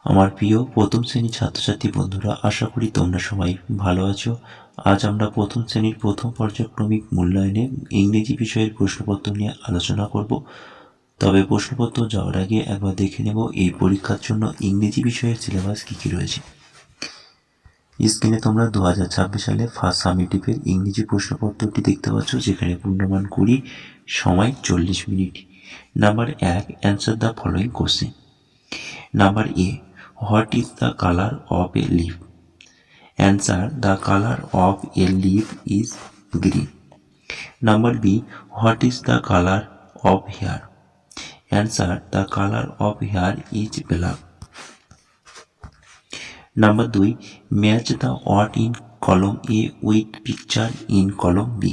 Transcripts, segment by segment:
আমার প্রিয় প্রথম শ্রেণীর ছাত্রছাত্রী বন্ধুরা, আশা করি তোমরা সবাই ভালো আছো। আজ আমরা প্রথম শ্রেণীর প্রথম পর্যায়ক্রমিক মূল্যায়নে ইংরেজি বিষয়ের প্রশ্নপত্র নিয়ে আলোচনা করব। তবে প্রশ্নপত্র যাওয়ার আগে একবার দেখে নেব এই পরীক্ষার জন্য ইংরেজি বিষয়ের সিলেবাস কী কী রয়েছে। স্ক্রিনে তোমরা 2026 সালে ফার্স্ট সামেটিভের ইংরেজি প্রশ্নপত্রটি দেখতে পাচ্ছ, যেখানে পূর্ণমান 20, সময় 40 minute. Number 1, answer the following question. Number A, what is the color of a leaf? Answer: the color of a leaf is green. Number B, what is the color of hair? Answer: the color of hair is black. Number 2, match the word in column A with picture in column B.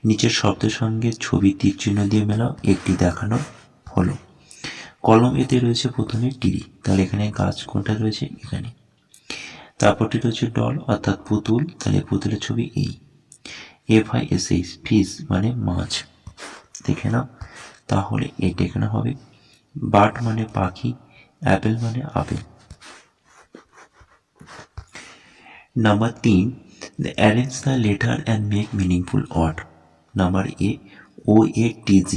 নিচের শব্দের সঙ্গে ছবি তীর চিহ্ন দিয়ে মেলাও, একটি দেখানো হলো। কলম এতে রয়েছে প্রথমে টিরি, তাহলে এখানে গাছ কোনটা রয়েছে? এখানে। তারপরটি রয়েছে ডল অর্থাৎ পুতুল, তাহলে পুতুলের ছবি এই। FISH, ফিশ মানে মাছ, দেখে নাও। তাহলে এটা এখানে হবে। বার্ড মানে পাখি, অ্যাপেল মানে আপেল। Number 3, arrange the letter and make meaningful word. Number A, OATG,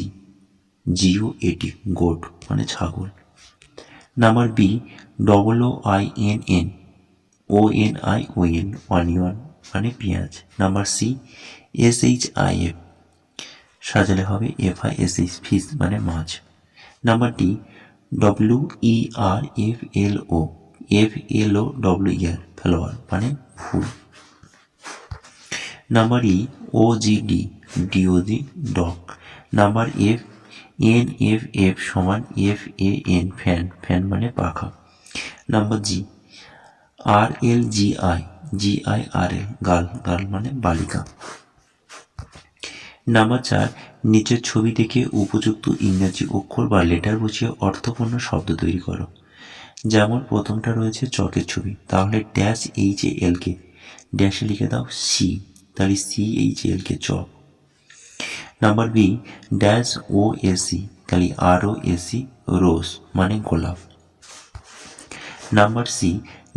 GOAT, goat মানে ছাগল। Number B, OOINN, ONION, onion মানে পেঁয়াজ। নাম্বার সি, SHIF, সাজালে হবে FISH, ফিশ মানে মাছ। Number D, WERFLO, FLOWER, flower মানে ফুল। Number E, OGD, DOG, dog. Number F, NFF সমান FAN, ফ্যান, ফ্যান মানে পাখা। Number G, RLGI, GIRL, girl, girl মানে বালিকা। নাম্বার 4, নিচের ছবি থেকে উপযুক্ত ইংরেজি অক্ষর বা লেটার বসিয়ে অর্থপূর্ণ শব্দ তৈরি করো। যেমন প্রথমটা রয়েছে চকের ছবি, তাহলে ড্যাশ HAL কে ড্যাশে লিখে দাও সি, তাহলে CHAL K chalk. Number B, dash OAC, তাহলে ROAC, রোজ মানে গোলাপ। নাম্বার সি,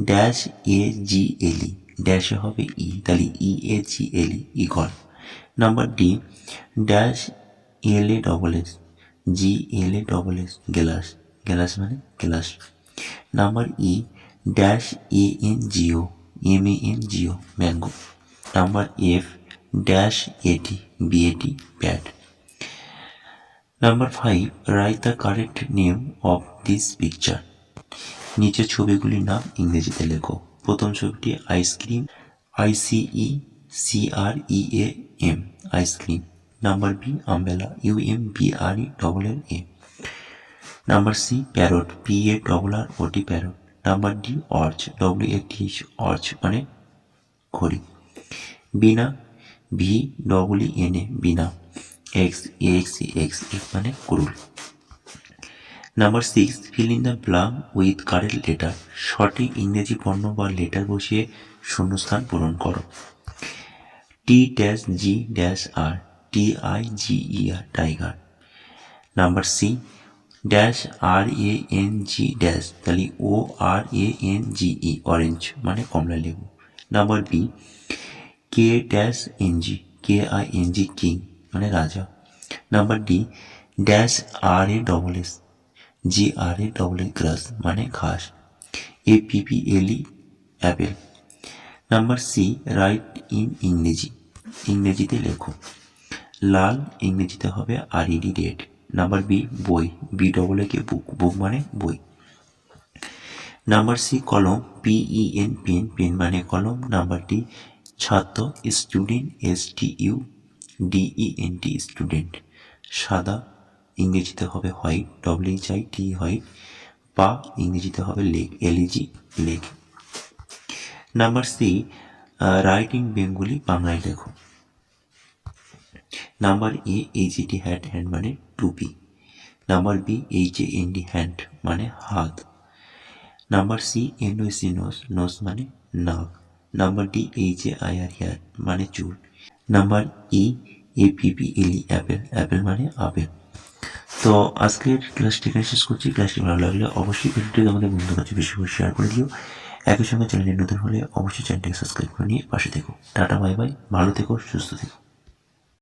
ড্যাশ AGLE, ড্যাশে হবে ই, তাহলে EAGLE, eagle. Number D, dash LASS, GLASS, glass, glass মানে glass. Number E, dash ANGO, MANGO, mango. Number F, dash AT, BAT, bat. Number 5, write the correct name of this picture. নিচের ছবিগুলির নাম ইংরেজিতে লেখো। প্রথম ছবিটি ice cream, ICECREAM, ice cream. Number B, umbrella, UMBRELLA। Number C, parrot, PARROT, parrot. Number D, অর্চ, WATH, অর্চ মানে ঘড়ি। বিনা, VEENA, বিনা। EX মানে কুরুল। Number 6, fill in the blank with correct letter. সঠিক ইংরেজি বর্ণ বা লেটার বসিয়ে শূন্যস্থান পূরণ করো। TGR, TIGER, tiger. Number C, dash RANG, dash, তাহলে ORANGE, অরেঞ্জ মানে কমলা লেবু। নাম্বার বি, KNG, KING, মানে রাজা। Number D, dash RASS, GRASS, grass মানে ঘাস। APPLE, apple. Number C, right in ইংরেজি, ইংরেজিতে লেখো। লাল ইংরেজিতে হবে RED, রেড। নাম্বার বি, বই, BAAK, বুক, বুক মানে বই। নাম্বার সি, কলম, PEN, পেন, পেন মানে কলম। নাম্বার ডি, ছাত্র, স্টুডেন্ট, STUDENT, স্টুডেন্ট। সাদা ইংরেজিতে হবে হোয়াইট, WHIT, হোয়াইট। পা ইংরেজিতে হবে leg, LEG, leg. Number C, right in Bengali, বাংলায় লেখো। Number A, HAT, hat, hand মানে টুপি। নাম্বার বি, HAND, হ্যান্ড মানে হাত। Number C, NOC, nose, nose মানে নাক। নাম্বার ডি, HAIR, হেয়ার মানে চুল। Number E, APPLE, apple, apple মানে আপেল। তো আজকের ক্লাসটি এখানে শেষ করছি। ক্লাসটি ভালো লাগলে অবশ্যই ভিডিওটি আমাদের বন্ধুর কাছে বেশি করে শেয়ার করে দিও। একই সঙ্গে চ্যানেলে নতুন হলে অবশ্যই চ্যানেলটিকে সাবস্ক্রাইব করে নিয়ে পাশে থেকো। টাটা বাই বাই, ভালো থেকো, সুস্থ থেকো।